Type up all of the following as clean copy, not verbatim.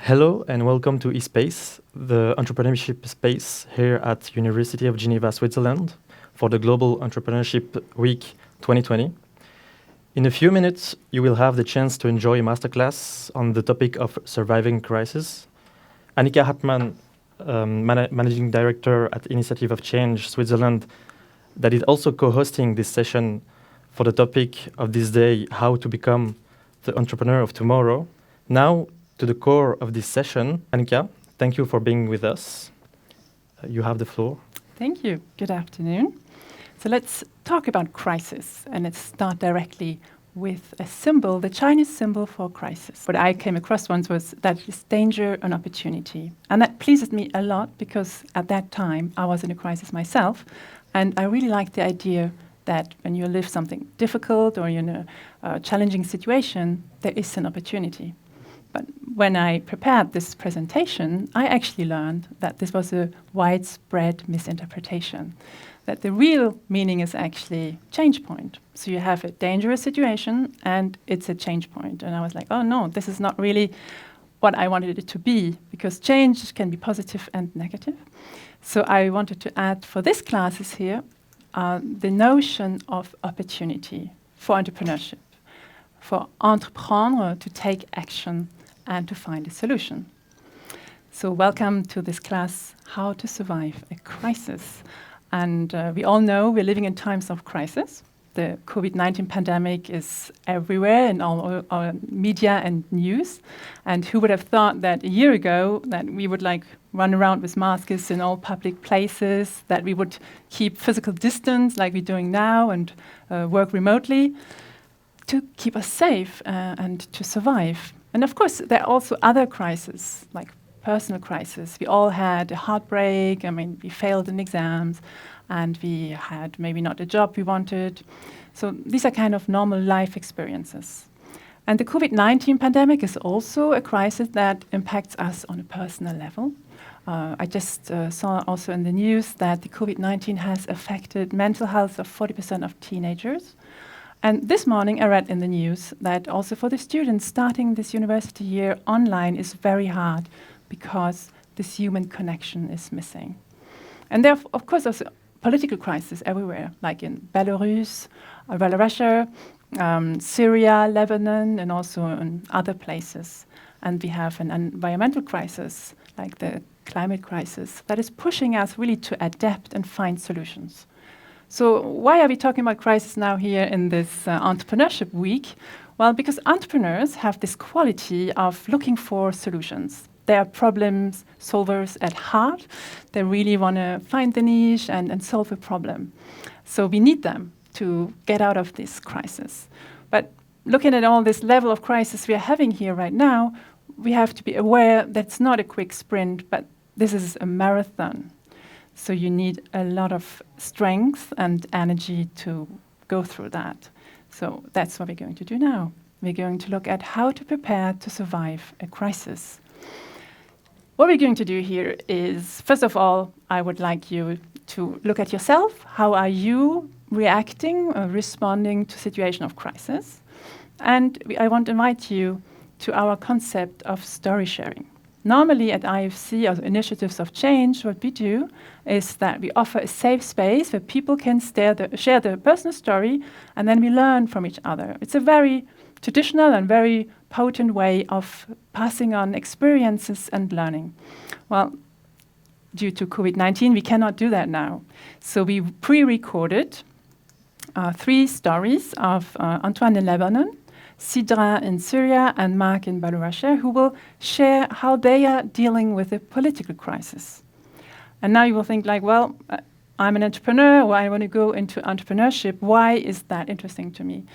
Hello and welcome to eSpace, the entrepreneurship space here at University of Geneva, Switzerland, for the Global Entrepreneurship Week 2020. In a few minutes, you will have the chance to enjoy a masterclass on the topic of surviving crisis. Annika Hartmann, Managing Director at Initiative of Change Switzerland, that is also co-hosting this session for the topic of this day, how to become the entrepreneur of tomorrow. Now, to the core of this session. Annika, thank you for being with us. You have the floor. Thank you. Good afternoon. So let's talk about crisis, and let's start directly with a symbol, the Chinese symbol for crisis. What I came across once was that it's danger and opportunity. And that pleases me a lot because at that time I was in a crisis myself, and I really liked the idea that when you live something difficult or you're in a challenging situation, there is an opportunity. But when I prepared this presentation, I actually learned that this was a widespread misinterpretation, that the real meaning is actually change point. So you have a dangerous situation and it's a change point. And I was like, oh no, this is not really what I wanted it to be, because change can be positive and negative. So I wanted to add for this classes here the notion of opportunity for entrepreneurship, for entreprendre, to take action and to find a solution. So welcome to this class, How to Survive a Crisis. And we all know we're living in times of crisis. The COVID-19 pandemic is everywhere in all our media and news. And who would have thought that a year ago that we would run around with masks in all public places, that we would keep physical distance like we're doing now and work remotely to keep us safe and to survive. And of course, there are also other crises, like personal crises. We all had a heartbreak. I mean, we failed in exams, and we had maybe not a job we wanted. So these are kind of normal life experiences. And the COVID-19 pandemic is also a crisis that impacts us on a personal level. I just saw also in the news that the COVID-19 has affected mental health of 40% of teenagers. And this morning I read in the news that also for the students starting this university year online is very hard because this human connection is missing. And there are, of course, also political crises everywhere, like in Belarus, Russia, Syria, Lebanon, and also in other places. And we have an environmental crisis, like the climate crisis, that is pushing us really to adapt and find solutions. So why are we talking about crisis now here in this entrepreneurship week? Well, because entrepreneurs have this quality of looking for solutions. They are problem solvers at heart. They really want to find the niche and solve a problem. So we need them to get out of this crisis. But looking at all this level of crisis we are having here right now, we have to be aware that's not a quick sprint, but this is a marathon. So you need a lot of strength and energy to go through that. So that's what we're going to do now. We're going to look at how to prepare to survive a crisis. What we're going to do here is, first of all, I would like you to look at yourself. How are you reacting or responding to a situation of crisis? And I want to invite you to our concept of story sharing. Normally at IFC, or Initiatives of Change, what we do is that we offer a safe space where people can share their personal story, and then we learn from each other. It's a very traditional and very potent way of passing on experiences and learning. Well, due to COVID-19, we cannot do that now. So we pre-recorded 3 stories of Antoine in Lebanon, Sidra in Syria, and Mark in Belarus, who will share how they are dealing with a political crisis. And now you will think well, I'm an entrepreneur, or I want to go into entrepreneurship. Why is that interesting to me?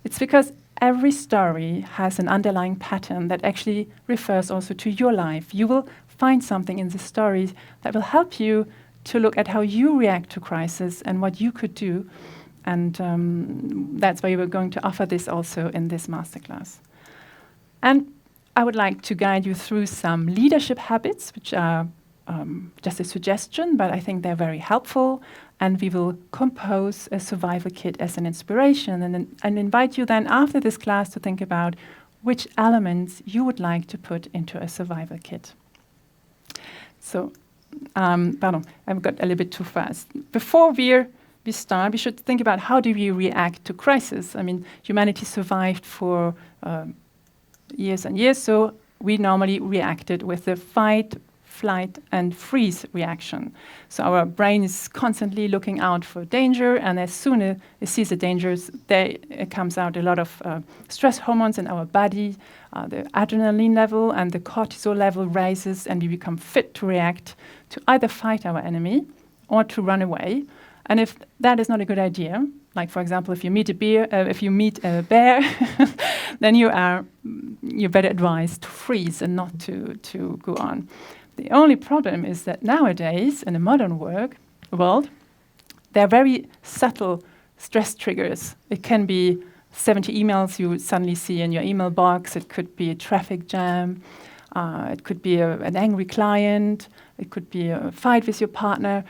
It's because every story has an underlying pattern that actually refers also to your life. You will find something in the stories that will help you to look at how you react to crisis and what you could do. And that's why we're going to offer this also in this masterclass. And I would like to guide you through some leadership habits, which are just a suggestion, but I think they're very helpful. And we will compose a survival kit as an inspiration and invite you then after this class to think about which elements you would like to put into a survival kit. So, pardon, I've got a little bit too fast. Before we start, we should think about how do we react to crisis. I mean, humanity survived for years and years, so we normally reacted with the fight, flight, and freeze reaction. So our brain is constantly looking out for danger, and as soon as it sees the dangers, it comes out a lot of stress hormones in our body. The adrenaline level and the cortisol level rises, and we become fit to react to either fight our enemy or to run away. And if that is not a good idea, like for example, if you meet a bear, then you're better advised to freeze and not to go on. The only problem is that nowadays, in the modern world, there are very subtle stress triggers. It can be 70 emails you suddenly see in your email box. It could be a traffic jam. It could be an angry client. It could be a fight with your partner.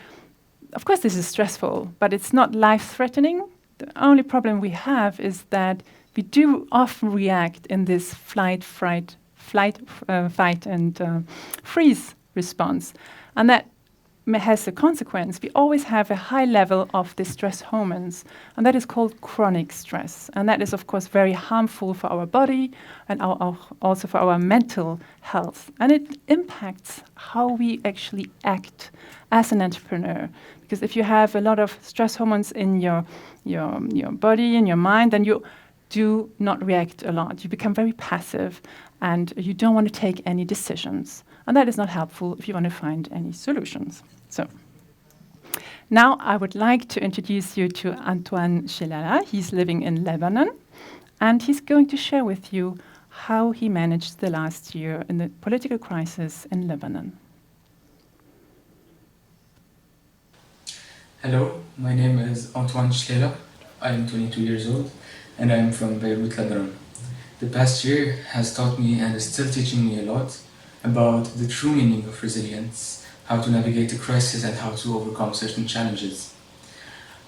Of course, this is stressful, but it's not life-threatening. The only problem we have is that we do often react in this fight, and freeze response. And that has a consequence. We always have a high level of the stress hormones, and that is called chronic stress. And that is, of course, very harmful for our body and also for our mental health. And it impacts how we actually act as an entrepreneur. Because if you have a lot of stress hormones in your body, in your mind, then you do not react a lot. You become very passive, and you don't want to take any decisions. And that is not helpful if you want to find any solutions. So now I would like to introduce you to Antoine Chelala. He's living in Lebanon, and he's going to share with you how he managed the last year in the political crisis in Lebanon. Hello, my name is Antoine Chelala. I am 22 years old, and I am from Beirut, Lebanon. The past year has taught me and is still teaching me a lot about the true meaning of resilience, how to navigate a crisis, and how to overcome certain challenges.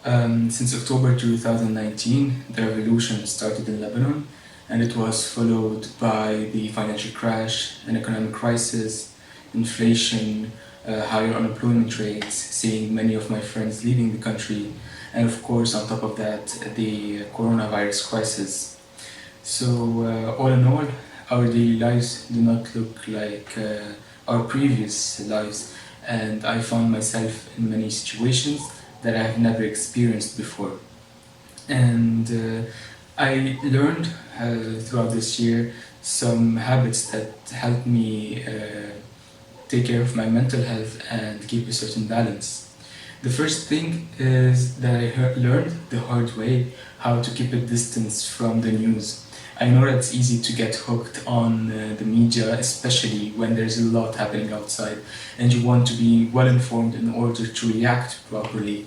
Since October 2019, the revolution started in Lebanon, and it was followed by the financial crash, an economic crisis, inflation, higher unemployment rates, seeing many of my friends leaving the country, and of course, on top of that, the coronavirus crisis. So, all in all, our daily lives do not look like our previous lives, and I found myself in many situations that I have never experienced before. And I learned throughout this year some habits that helped me take care of my mental health and keep a certain balance. The first thing is that I learned the hard way how to keep a distance from the news. I know that it's easy to get hooked on the media, especially when there's a lot happening outside and you want to be well informed in order to react properly.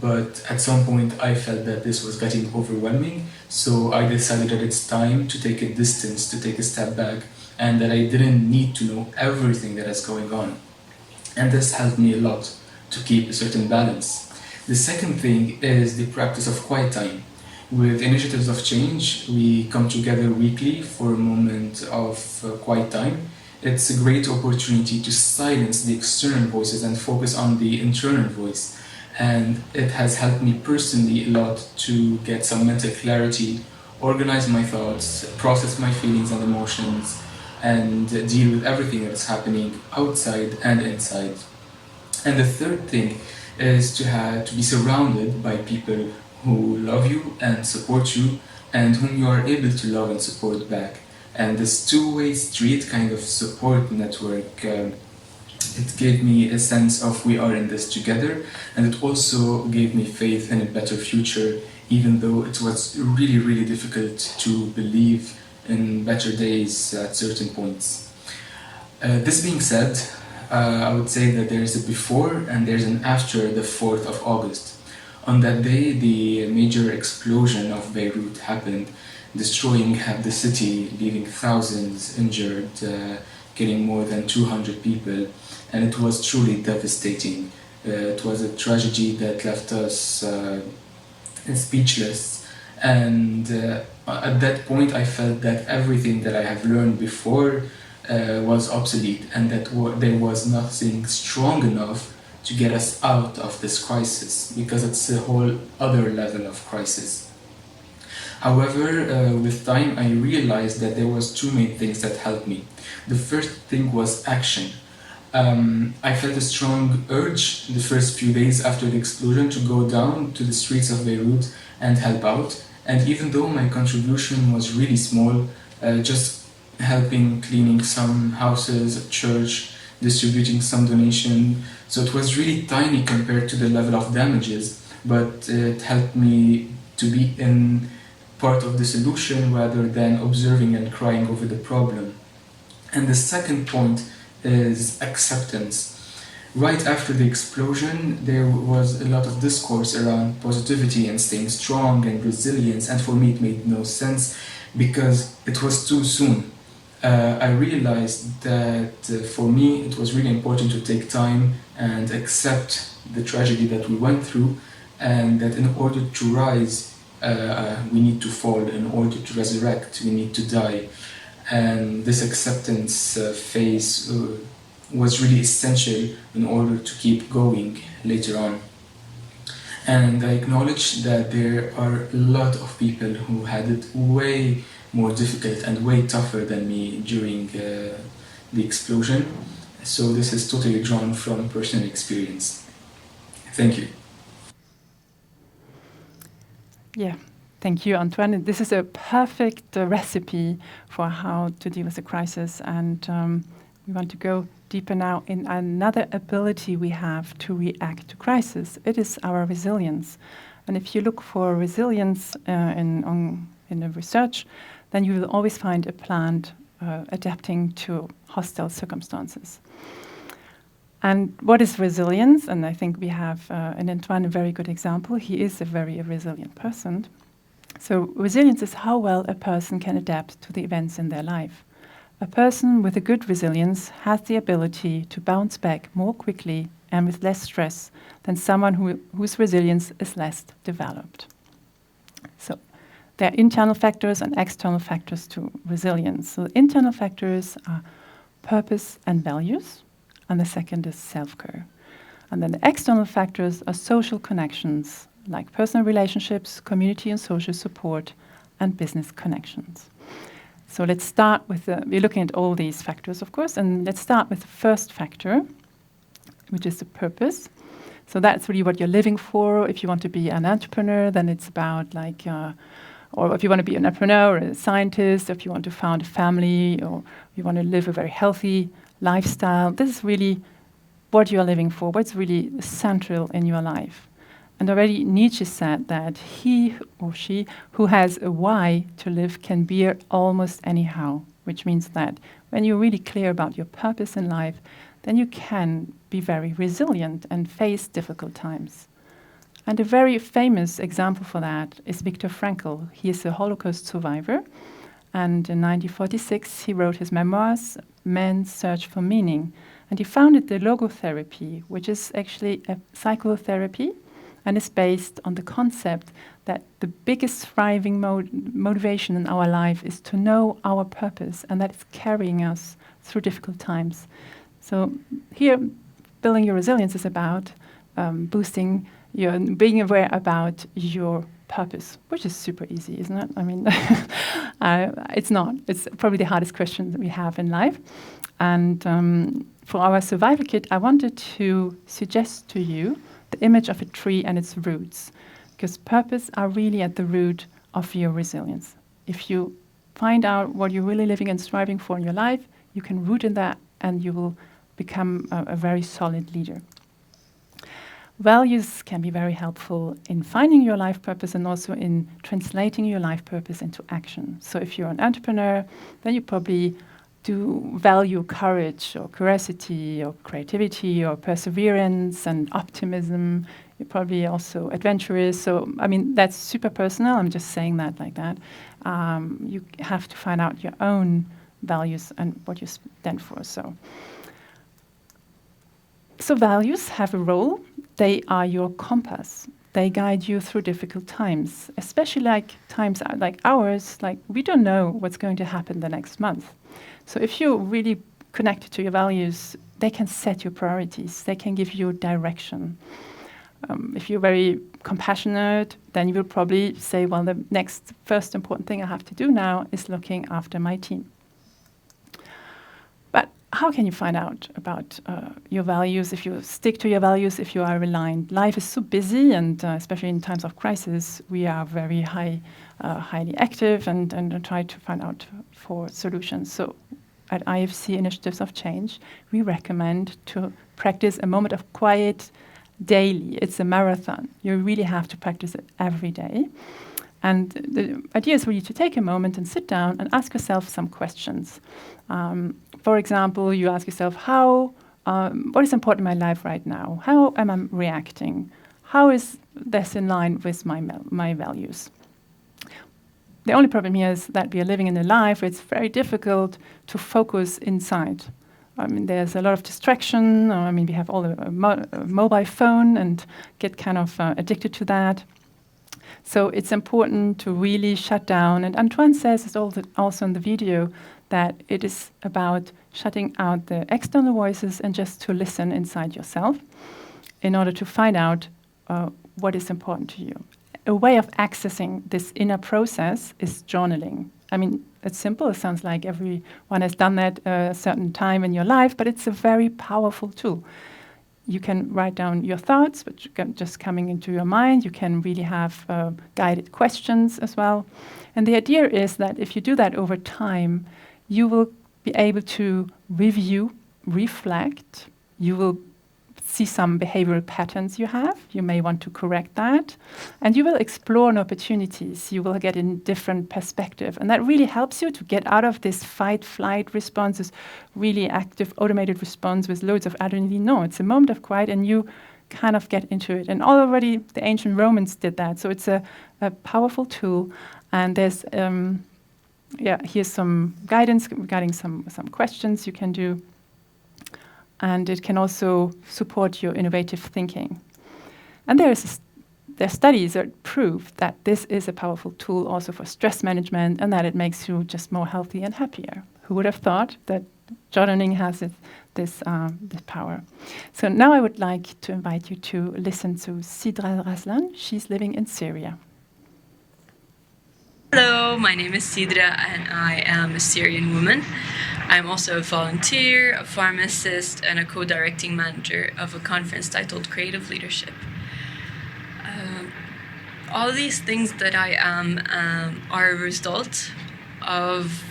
But at some point I felt that this was getting overwhelming, so I decided that it's time to take a distance, to take a step back, and that I didn't need to know everything that is going on. And this helped me a lot to keep a certain balance. The second thing is the practice of quiet time. With initiatives of change, we come together weekly for a moment of quiet time. It's a great opportunity to silence the external voices and focus on the internal voice. And it has helped me personally a lot to get some mental clarity, organize my thoughts, process my feelings and emotions, and deal with everything that is happening outside and inside. And the third thing is to be surrounded by people who love you and support you, and whom you are able to love and support back. And this two-way street kind of support network, it gave me a sense of we are in this together, and it also gave me faith in a better future, even though it was really, really difficult to believe in better days at certain points. This being said, I would say that there's a before and there's an after the 4th of August. On that day, the major explosion of Beirut happened, destroying half the city, leaving thousands injured, killing more than 200 people, and it was truly devastating. It was a tragedy that left us speechless, And at that point, I felt that everything that I have learned before was obsolete, and that there was nothing strong enough to get us out of this crisis, because it's a whole other level of crisis. However, with time, I realized that there was two main things that helped me. The first thing was action. I felt a strong urge the first few days after the explosion to go down to the streets of Beirut and help out. And even though my contribution was really small, just helping cleaning some houses, a church, distributing some donation, so it was really tiny compared to the level of damages, but it helped me to be in part of the solution rather than observing and crying over the problem. And the second point is acceptance. Right after the explosion, there was a lot of discourse around positivity and staying strong and resilience, and for me it made no sense because it was too soon. I realized that for me it was really important to take time and accept the tragedy that we went through, and that in order to rise, we need to fall. In order to resurrect, we need to die. And this acceptance phase was really essential in order to keep going later on. And I acknowledge that there are a lot of people who had it way more difficult and way tougher than me during the explosion. So this is totally drawn from personal experience. Thank you. Yeah, thank you, Antoine. This is a perfect recipe for how to deal with a crisis. And we want to go deeper now in another ability we have to react to crisis. It is our resilience. And if you look for resilience in the research, then you will always find a plant adapting to hostile circumstances. And what is resilience? And I think we have in Antoine a very good example. He is a very resilient person. So resilience is how well a person can adapt to the events in their life. A person with a good resilience has the ability to bounce back more quickly and with less stress than someone whose resilience is less developed. So there are internal factors and external factors to resilience. So the internal factors are purpose and values, and the second is self-care. And then the external factors are social connections, like personal relationships, community and social support, and business connections. So let's start with we're looking at all these factors, of course, and let's start with the first factor, which is the purpose. So that's really what you're living for. If you want to be an entrepreneur, then it's about or if you want to be an entrepreneur or a scientist, or if you want to found a family, or you want to live a very healthy lifestyle, this is really what you are living for, what's really central in your life. And already Nietzsche said that he or she who has a why to live can bear almost anyhow, which means that when you're really clear about your purpose in life, then you can be very resilient and face difficult times. And a very famous example for that is Viktor Frankl. He is a Holocaust survivor, and in 1946 he wrote his memoirs, Man's Search for Meaning, and he founded the logotherapy, which is actually a psychotherapy and is based on the concept that the biggest thriving motivation in our life is to know our purpose, and that is carrying us through difficult times. So here, building your resilience is about boosting your, being aware about your purpose, which is super easy, isn't it? I mean, it's not. It's probably the hardest question that we have in life. And for our survival kit, I wanted to suggest to you the image of a tree and its roots, because purpose are really at the root of your resilience. If you find out what you're really living and striving for in your life, you can root in that and you will become a very solid leader. Values can be very helpful in finding your life purpose and also in translating your life purpose into action. So if you're an entrepreneur, then you probably do value courage or curiosity or creativity or perseverance and optimism. You're probably also adventurous. So, I mean, that's super personal. I'm just saying that like that. You have to find out your own values and what you stand for. So values have a role. They are your compass. They guide you through difficult times, especially like times like ours. Like, we don't know what's going to happen the next month. So if you're really connected to your values, they can set your priorities. They can give you direction. If you're very compassionate, then you will probably say, well, the next first important thing I have to do now is looking after my team. But how can you find out about your values, if you stick to your values, if you are aligned? Life is so busy, and especially in times of crisis, we are very highly active and try to find out for solutions. So at IFC Initiatives of Change, we recommend to practice a moment of quiet daily. It's a marathon. You really have to practice it every day. And the idea is for you to take a moment and sit down and ask yourself some questions. For example, you ask yourself, what is important in my life right now? How am I reacting? How is this in line with my values? The only problem here is that we are living in a life where it's very difficult to focus inside. I mean, there's a lot of distraction. We have all a mobile phone and get kind of addicted to that. So it's important to really shut down. And Antoine says it's also in the video that it is about shutting out the external voices and just to listen inside yourself in order to find out what is important to you. A way of accessing this inner process is journaling. I mean, it's simple. It sounds like everyone has done that a certain time in your life, but it's a very powerful tool. You can write down your thoughts, which are just coming into your mind. You can really have guided questions as well. And the idea is that if you do that over time, you will be able to review, reflect. You will see some behavioral patterns you have. You may want to correct that. And you will explore opportunities. You will get a different perspective. And that really helps you to get out of this fight-flight response, this really active, automated response with loads of adrenaline. No, it's a moment of quiet, and you kind of get into it. And already the ancient Romans did that. So it's a powerful tool. And there's, here's some guidance regarding some questions you can do. And it can also support your innovative thinking. And there are studies that prove that this is a powerful tool also for stress management, and that it makes you just more healthy and happier. Who would have thought that journaling has this power? So now I would like to invite you to listen to Sidra Raslan. She's living in Syria. Hello, my name is Sidra and I am a Syrian woman. I'm also a volunteer, a pharmacist, and a co-directing manager of a conference titled Creative Leadership. All these things that I am are a result of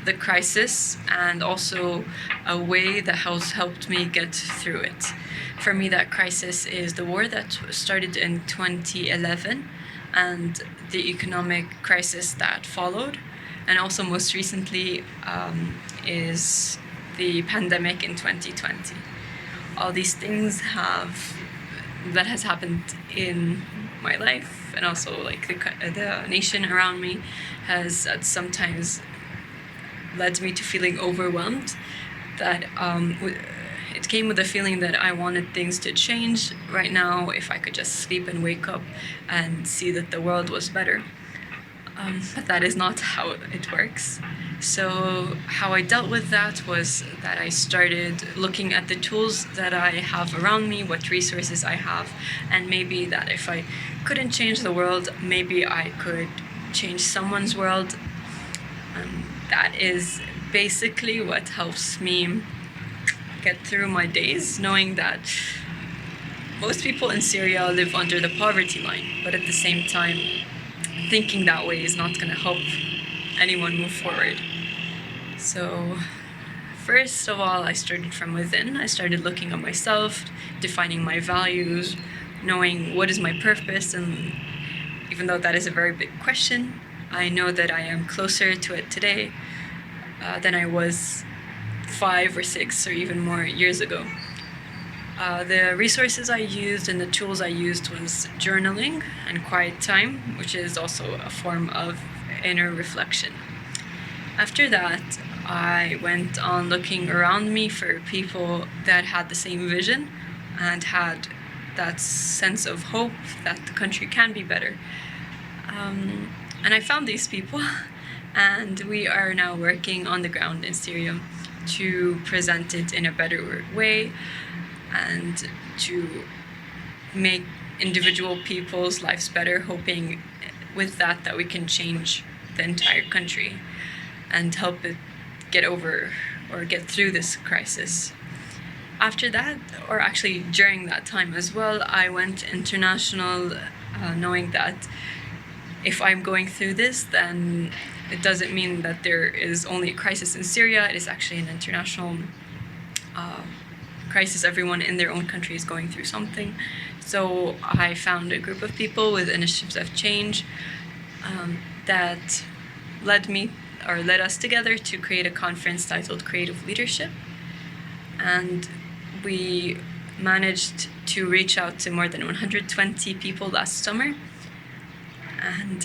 the crisis and also a way that has helped me get through it. For me, that crisis is the war that started in 2011 and the economic crisis that followed. And also most recently is the pandemic in 2020. All these things that has happened in my life, and also like the nation around me has sometimes led me to feeling overwhelmed. That it came with a feeling that I wanted things to change right now if I could just sleep and wake up and see that the world was better. But that is not how it works. So how I dealt with that was that I started looking at the tools that I have around me, what resources I have, and maybe that if I couldn't change the world, maybe I could change someone's world. That is basically what helps me get through my days, knowing that most people in Syria live under the poverty line, but at the same time, thinking that way is not going to help anyone move forward. So first of all, I started from within. I started looking at myself, defining my values, knowing what is my purpose. And even though that is a very big question, I know that I am closer to it today than I was 5 or 6 or even more years ago. The resources I used and the tools I used was journaling and quiet time, which is also a form of inner reflection. After that, I went on looking around me for people that had the same vision and had that sense of hope that the country can be better. And I found these people, and we are now working on the ground in Syria to present it in a better way and to make individual people's lives better, hoping with that we can change the entire country and help it get over or get through this crisis. After that, or actually during that time as well, I went international, knowing that if I'm going through this, then it doesn't mean that there is only a crisis in Syria. It is actually an international crisis. Everyone in their own country is going through something. So I found a group of people with initiatives of change that led us together to create a conference titled Creative Leadership. And we managed to reach out to more than 120 people last summer. And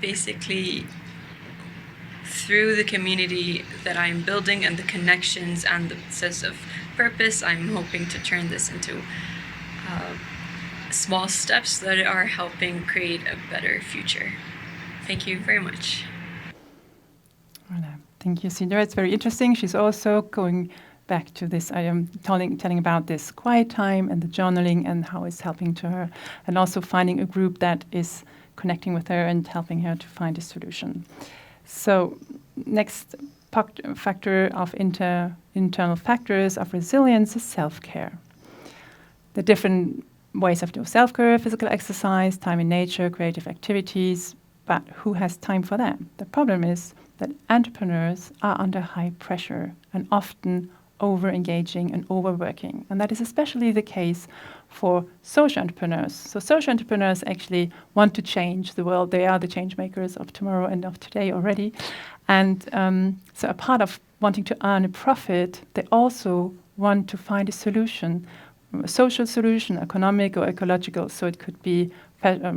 basically, through the community that I'm building and the connections and the sense of purpose, I'm hoping to turn this into small steps that are helping create a better future. Thank you very much. Thank you, Cedar. It's very interesting. She's also going back to this, I am telling about this quiet time and the journaling and how it's helping to her, and also finding a group that is connecting with her and helping her to find a solution. So next factor of internal factors of resilience is self-care. The different ways of doing self-care, physical exercise, time in nature, creative activities, but who has time for that? The problem is that entrepreneurs are under high pressure and often over-engaging and overworking. And that is especially the case for social entrepreneurs. So social entrepreneurs actually want to change the world. They are the change makers of tomorrow and of today already. And so a part of wanting to earn a profit, they also want to find a solution, a social solution, economic or ecological. So it could be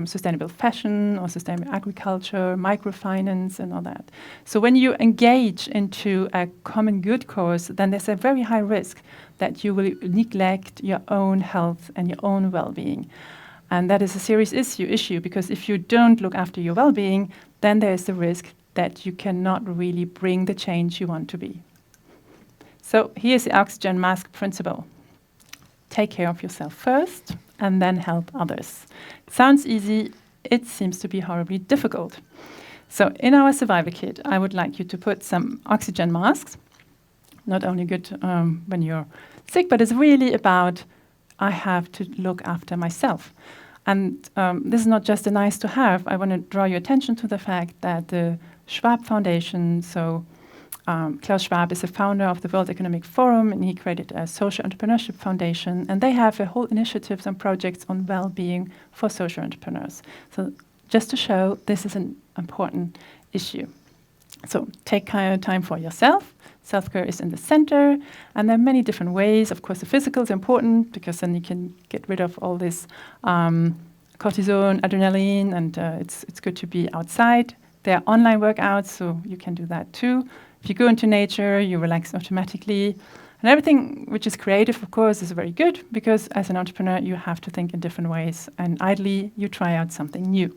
sustainable fashion or sustainable agriculture, microfinance and all that. So when you engage into a common good cause, then there's a very high risk that you will neglect your own health and your own well-being. And that is a serious issue because if you don't look after your well-being, then there is the risk that you cannot really bring the change you want to be. So here's the oxygen mask principle. Take care of yourself first and then help others. It sounds easy, it seems to be horribly difficult. So in our survivor kit, I would like you to put some oxygen masks. Not only good when you're sick, but it's really about I have to look after myself. And this is not just a nice to have. I want to draw your attention to the fact that the Schwab Foundation, so Klaus Schwab is the founder of the World Economic Forum, and he created a social entrepreneurship foundation, and they have a whole initiatives and projects on well-being for social entrepreneurs. So just to show this is an important issue. So take time for yourself. Self-care is in the center, and there are many different ways. Of course, the physical is important because then you can get rid of all this cortisone, adrenaline, and it's good to be outside. There are online workouts, so you can do that too. If you go into nature, you relax automatically. And everything which is creative, of course, is very good because as an entrepreneur, you have to think in different ways. And idly, you try out something new.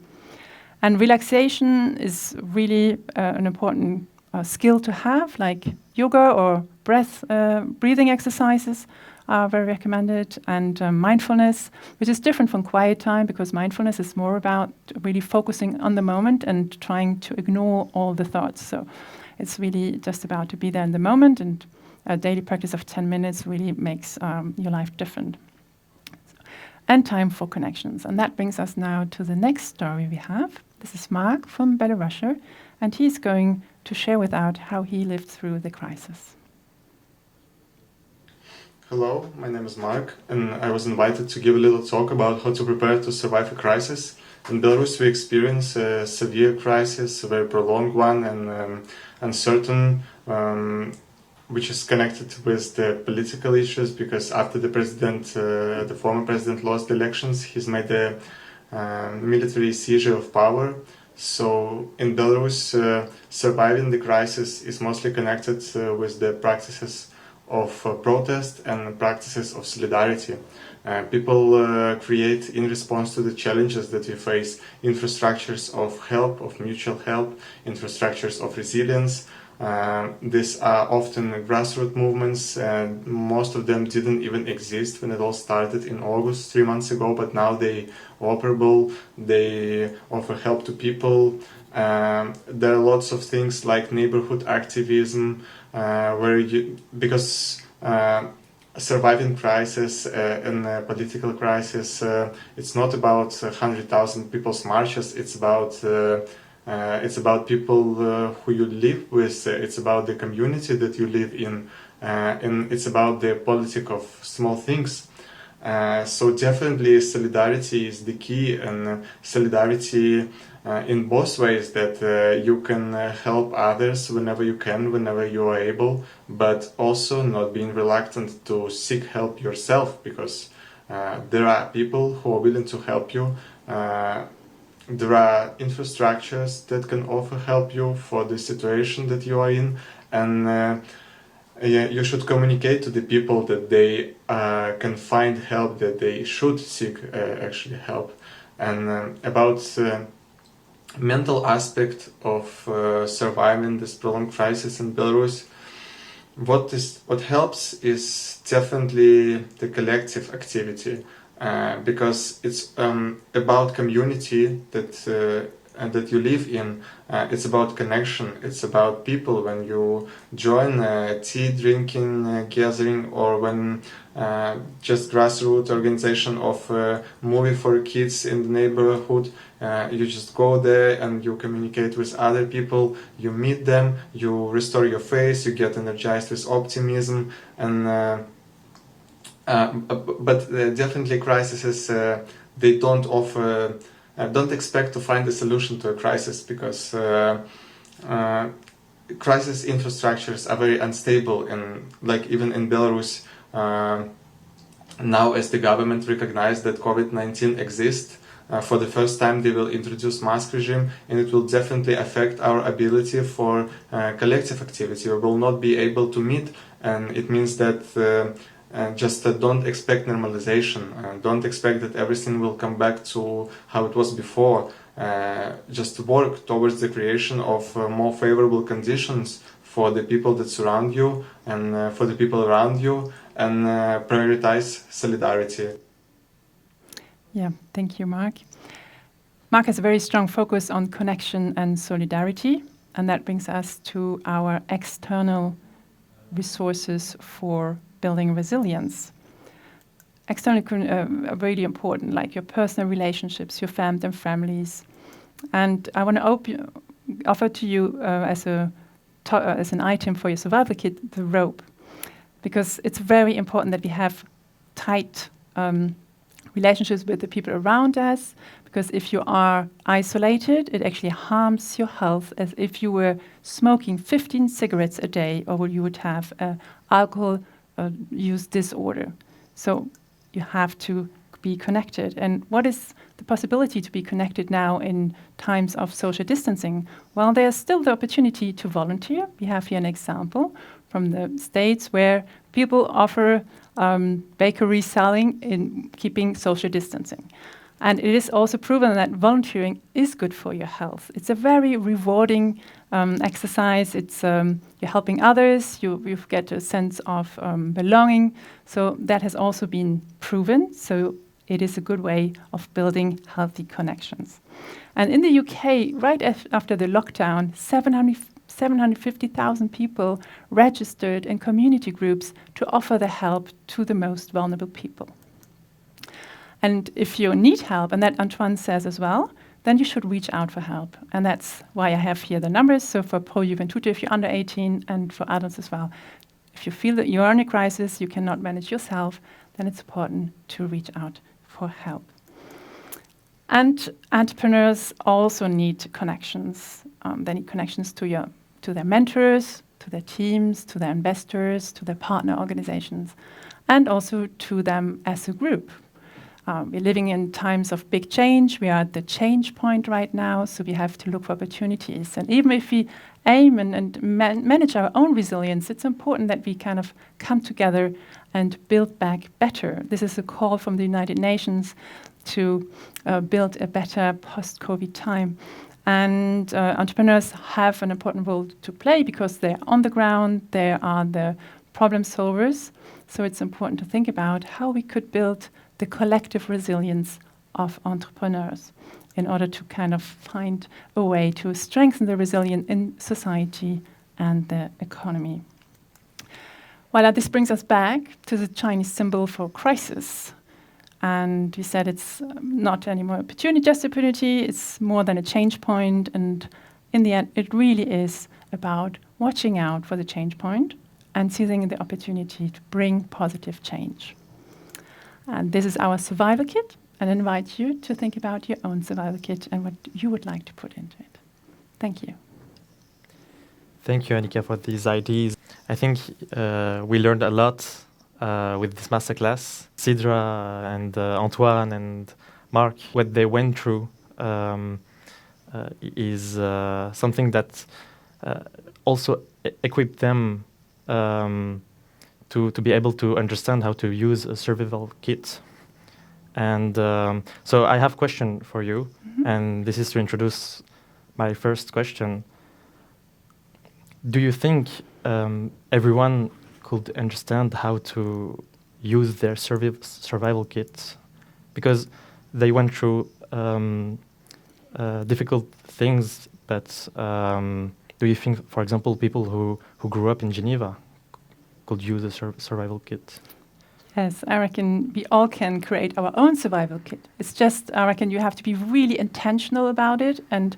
And relaxation is really an important skill to have, like yoga or breathing exercises are very recommended. And mindfulness, which is different from quiet time because mindfulness is more about really focusing on the moment and trying to ignore all the thoughts. So it's really just about to be there in the moment, and a daily practice of 10 minutes really makes your life different. And time for connections. And that brings us now to the next story we have. This is Mark from Belarus, and he's going to share with us how he lived through the crisis. Hello, my name is Mark, and I was invited to give a little talk about how to prepare to survive a crisis. In Belarus, we experience a severe crisis, a very prolonged one, and uncertain, which is connected with the political issues, because after the former president lost the elections, he's made a military seizure of power. So in Belarus, surviving the crisis is mostly connected with the practices of protest and practices of solidarity. People create, in response to the challenges that we face, infrastructures of help, of mutual help, infrastructures of resilience. These are often grassroots movements, and most of them didn't even exist when it all started in August 3 months ago, but now they are operable, they offer help to people. There are lots of things like neighborhood activism, because surviving crisis and political crisis, it's not about 100,000 people's marches, it's about people who you live with, it's about the community that you live in, and it's about the politics of small things. So definitely solidarity is the key, and solidarity in both ways, that you can help others whenever you can, whenever you are able, but also not being reluctant to seek help yourself, because there are people who are willing to help you. There are infrastructures that can offer help you for the situation that you are in, and you should communicate to the people that they can find help, that they should seek actually help. And about mental aspect of surviving this prolonged crisis in Belarus, what helps is definitely the collective activity, because it's about community that you live in. It's about connection. It's about people. When you join a tea drinking gathering, or when just grassroots organization of a movie for kids in the neighborhood, you just go there and you communicate with other people, you meet them, you restore your faith, you get energized with optimism. And but definitely crises, they don't offer, don't expect to find a solution to a crisis, because crisis infrastructures are very unstable, and like even in Belarus, now as the government recognized that COVID-19 exists, for the first time they will introduce mask regime, and it will definitely affect our ability for collective activity. We will not be able to meet, and it means that just don't expect normalization, don't expect that everything will come back to how it was before. Just work towards the creation of more favorable conditions for the people that surround you and for the people around you, and prioritize solidarity. Yeah, thank you, Mark. Mark has a very strong focus on connection and solidarity, and that brings us to our external resources for building resilience. External are really important, like your personal relationships, your families. And I want to offer to you as an item for your survival kit, the rope, because it's very important that we have tight relationships with the people around us, because if you are isolated, it actually harms your health, as if you were smoking 15 cigarettes a day, or you would have alcohol use disorder. So you have to be connected. And what is the possibility to be connected now in times of social distancing? Well, there's still the opportunity to volunteer. We have here an example from the States where people offer bakery selling in keeping social distancing. And it is also proven that volunteering is good for your health. It's a very rewarding exercise. It's you're helping others. You get a sense of belonging. So that has also been proven. So it is a good way of building healthy connections. And in the UK, right after the lockdown, 750,000 people registered in community groups to offer their help to the most vulnerable people. And if you need help, and that Antoine says as well, then you should reach out for help. And that's why I have here the numbers. So for Pro Juventute, if you're under 18, and for adults as well. If you feel that you are in a crisis, you cannot manage yourself, then it's important to reach out for help. And entrepreneurs also need connections. They need connections to their mentors, to their teams, to their investors, to their partner organizations, and also to them as a group. We're living in times of big change. We are at the change point right now, so we have to look for opportunities. And even if we aim and manage our own resilience, it's important that we kind of come together and build back better. This is a call from the United Nations to build a better post-COVID time. And entrepreneurs have an important role to play because they're on the ground, they are the problem solvers. So it's important to think about how we could build the collective resilience of entrepreneurs in order to kind of find a way to strengthen the resilience in society and the economy. Well, this brings us back to the Chinese symbol for crisis. And we said it's not anymore opportunity, just opportunity. It's more than a change point. And in the end, it really is about watching out for the change point and seizing the opportunity to bring positive change. And this is our survival kit, and I invite you to think about your own survival kit and what you would like to put into it. Thank you. Thank you, Annika, for these ideas. I think we learned a lot with this masterclass. Sidra and Antoine and Mark, what they went through is something that also equipped them to be able to understand how to use a survival kit. And so I have a question for you, and this is to introduce my first question. Do you think everyone could understand how to use their survival kit? Because they went through difficult things, but do you think, for example, people who grew up in Geneva could use a survival kit? Yes, I reckon we all can create our own survival kit. It's just, I reckon you have to be really intentional about it. And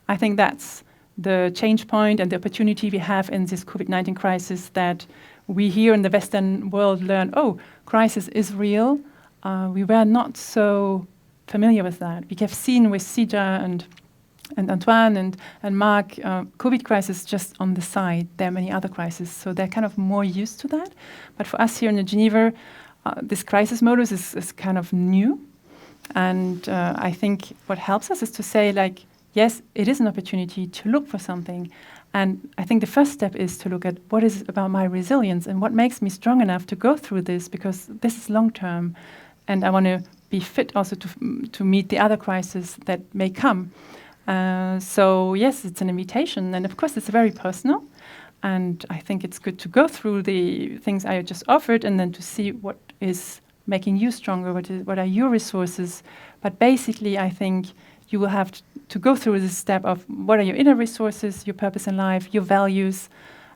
I think that's the change point and the opportunity we have in this COVID-19 crisis, that we here in the Western world learn, oh, crisis is real. We were not so familiar with that. We have seen with Sidra and Antoine and Mark, COVID crisis just on the side. There are many other crises, so they're kind of more used to that. But for us here in Geneva, this crisis modus is kind of new. And I think what helps us is to say, like, yes, it is an opportunity to look for something. And I think the first step is to look at what is about my resilience and what makes me strong enough to go through this, because this is long term. And I want to be fit also to meet the other crises that may come. So yes, it's an invitation, and of course it's very personal, and I think it's good to go through the things I just offered and then to see what is making you stronger, what are your resources. But basically I think you will have to go through this step of what are your inner resources, your purpose in life, your values,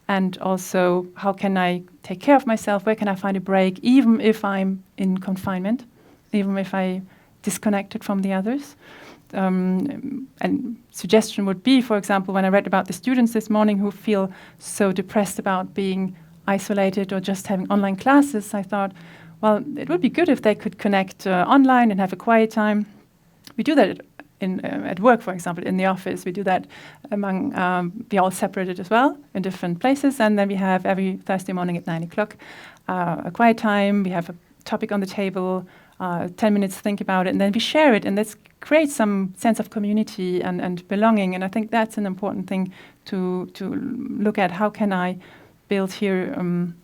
and also how can I take care of myself, where can I find a break, even if I'm in confinement, even if I disconnected from the others. And suggestion would be, for example, when I read about the students this morning who feel so depressed about being isolated or just having online classes, I thought, well, it would be good if they could connect online and have a quiet time. We do that at work, for example, in the office. We do that among, we all separated as well in different places. And then we have every Thursday morning at 9 o'clock a quiet time. We have a topic on the table, 10 minutes to think about it, and then we share it, and let's create some sense of community and belonging. And I think that's an important thing to look at. How can I build here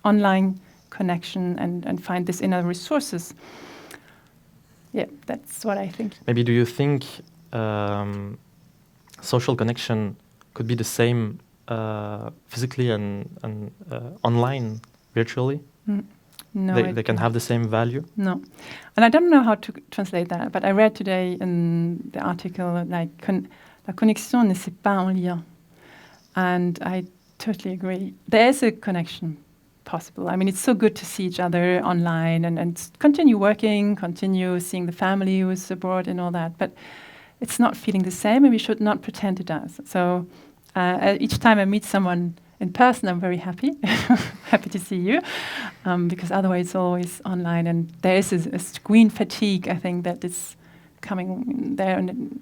online connection and find this inner resources? Yeah, that's what I think. Maybe do you think social connection could be the same physically and online, virtually? No, they can have the same value? No. And I don't know how to translate that, but I read today in the article, like, la connexion ne s'est pas en lien. And I totally agree. There is a connection possible. I mean, it's so good to see each other online and continue working, continue seeing the family who is abroad and all that. But it's not feeling the same, and we should not pretend it does. So each time I meet someone in person, I'm very happy, happy to see you, because otherwise it's always online, and there is a screen fatigue, I think, that is coming there, and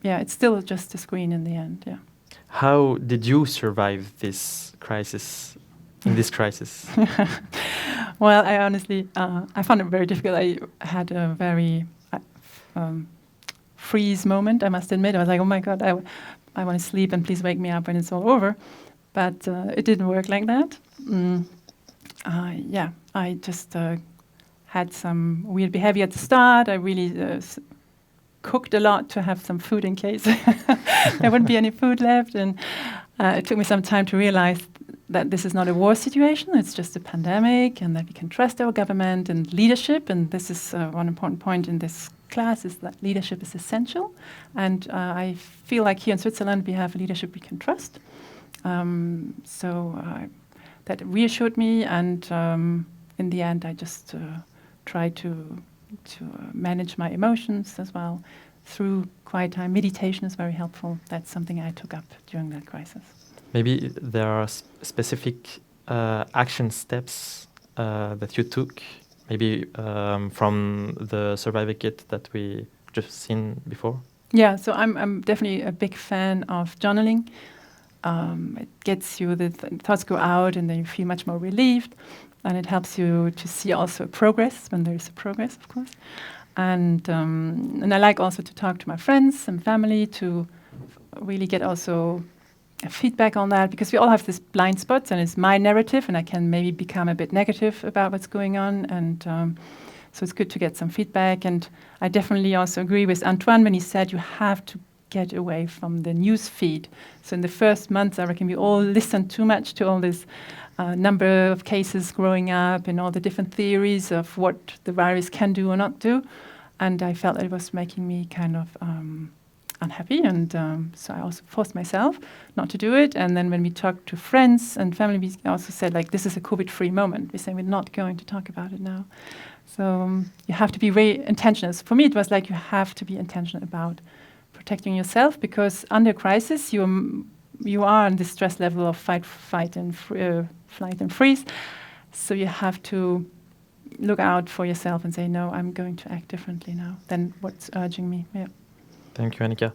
it's still just a screen in the end. Yeah. How did you survive this crisis? In this crisis? Well, I honestly, I found it very difficult. I had a very freeze moment, I must admit. I was like, oh my God, I want to sleep and please wake me up when it's all over. But it didn't work like that. I just had some weird behavior at the start. I really cooked a lot to have some food in case there wouldn't be any food left. And it took me some time to realize that this is not a war situation, it's just a pandemic, and that we can trust our government and leadership. And this is one important point in this class, is that leadership is essential. And I feel like here in Switzerland we have leadership we can trust. That reassured me, and in the end I just tried to manage my emotions as well through quiet time. Meditation is very helpful. That's something I took up during that crisis. Maybe there are specific action steps that you took, maybe from the survivor kit that we just seen before? Yeah, so I'm definitely a big fan of journaling. It gets you, the thoughts go out and then you feel much more relieved, and it helps you to see also progress when there is a progress, of course. And I like also to talk to my friends and family to really get also feedback on that, because we all have these blind spots and it's my narrative and I can maybe become a bit negative about what's going on. And so it's good to get some feedback. And I definitely also agree with Antoine when he said you have to get away from the news feed. So in the first months, I reckon we all listened too much to all this number of cases growing up and all the different theories of what the virus can do or not do. And I felt it was making me kind of unhappy. And so I also forced myself not to do it. And then when we talked to friends and family, we also said, like, this is a COVID-free moment. We say we're not going to talk about it now. So you have to be very intentional. So for me, it was like you have to be intentional about protecting yourself, because under crisis, you are on the stress level of flight and freeze. So you have to look out for yourself and say, no, I'm going to act differently now than what's urging me. Yeah. Thank you, Annika.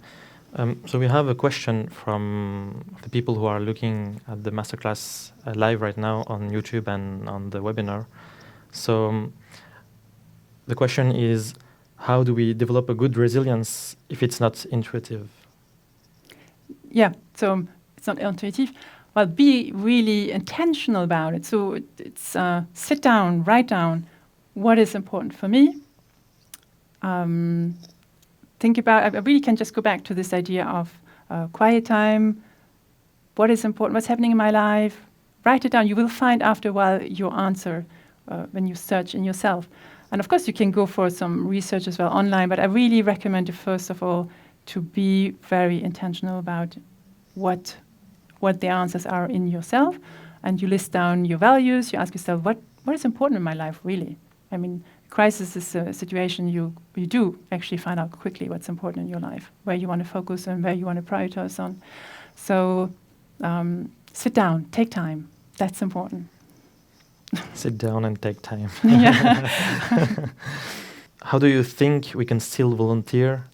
So we have a question from the people who are looking at the masterclass live right now on YouTube and on the webinar. So the question is, how do we develop a good resilience if it's not intuitive? Yeah, so it's not intuitive. Well, be really intentional about it. So it's sit down, write down what is important for me. Think about, I really can just go back to this idea of quiet time, what is important, what's happening in my life. Write it down. You will find after a while your answer when you search in yourself. And of course, you can go for some research as well online, but I really recommend you, first of all, to be very intentional about what the answers are in yourself. And you list down your values. You ask yourself, what is important in my life, really? I mean, crisis is a situation you do actually find out quickly what's important in your life, where you want to focus and where you want to prioritize on. So sit down, take time. That's important. Sit down and take time. Yeah. How do you think we can still volunteer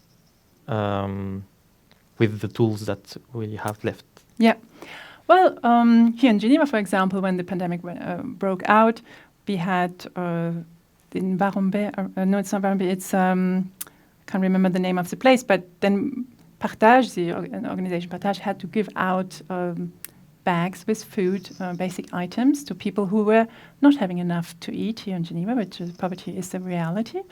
with the tools that we have left? Yeah. Well, here in Geneva, for example, when the pandemic broke out, we had in Varumbe, no, it's not Varumbe, it's, I can't remember the name of the place, but then Partage, the organization Partage, had to give out bags with food, basic items to people who were not having enough to eat here in Geneva, which is, poverty is the reality.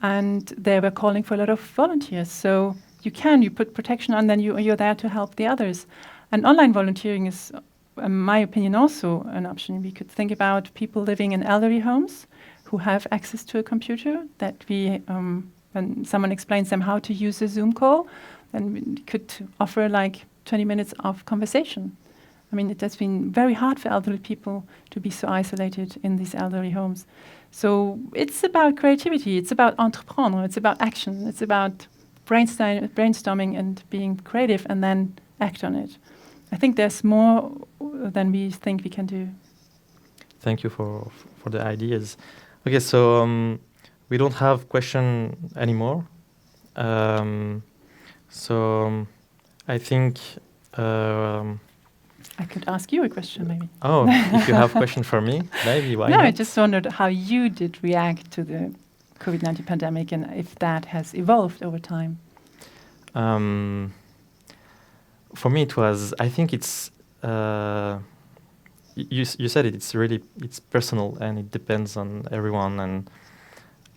And they were calling for a lot of volunteers. So you put protection on, then you're there to help the others. And online volunteering is, in my opinion, also an option. We could think about people living in elderly homes who have access to a computer, that we, when someone explains them how to use a Zoom call, then we could offer like 20 minutes of conversation. I mean, it has been very hard for elderly people to be so isolated in these elderly homes. So it's about creativity, it's about entreprendre, it's about action, it's about brainstorming and being creative and then act on it. I think there's more than we think we can do. Thank you for the ideas. Okay, so we don't have question anymore. So I think... I could ask you a question, maybe. Oh, if you have a question for me, maybe, why No, not? I just wondered how you did react to the COVID-19 pandemic, and if that has evolved over time? For me, it was. I think it's. You said it. It's personal and it depends on everyone. And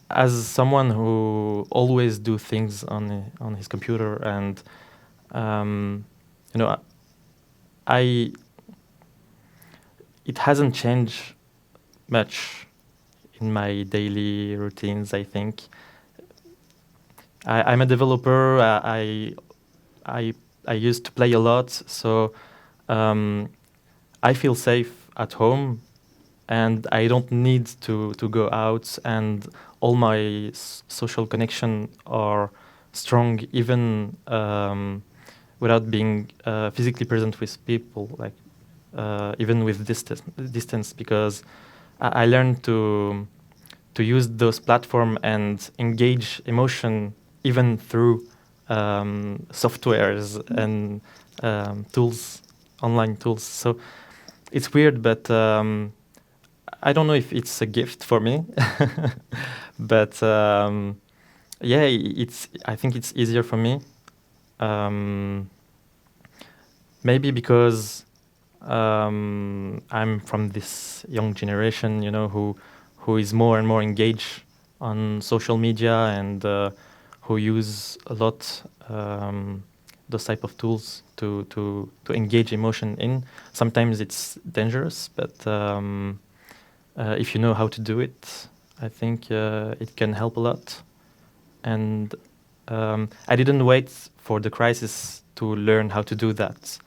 as someone who always do things on his computer, and it hasn't changed much in my daily routines. I think I'm a developer. I used to play a lot, so I feel safe at home, and I don't need to go out. And all my social connection are strong, even without being physically present with people, like even with distance, because I learned to use those platforms and engage emotion even through softwares and tools, online tools. So it's weird, but I don't know if it's a gift for me, but yeah, I think it's easier for me. Maybe because I'm from this young generation, who is more and more engaged on social media, and who use a lot those type of tools to engage emotion in. Sometimes it's dangerous, but if you know how to do it, I think it can help a lot. And I didn't wait for the crisis to learn how to do that.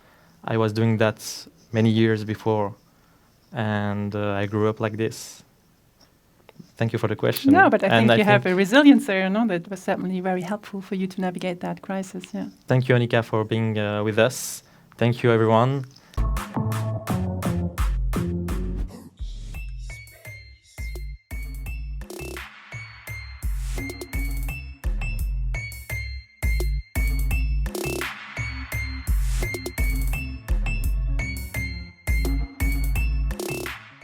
I was doing that many years before, and I grew up like this. Thank you for the question. No, but I think you have a resilience there, that was certainly very helpful for you to navigate that crisis. Yeah. Thank you, Annika, for being with us. Thank you, everyone.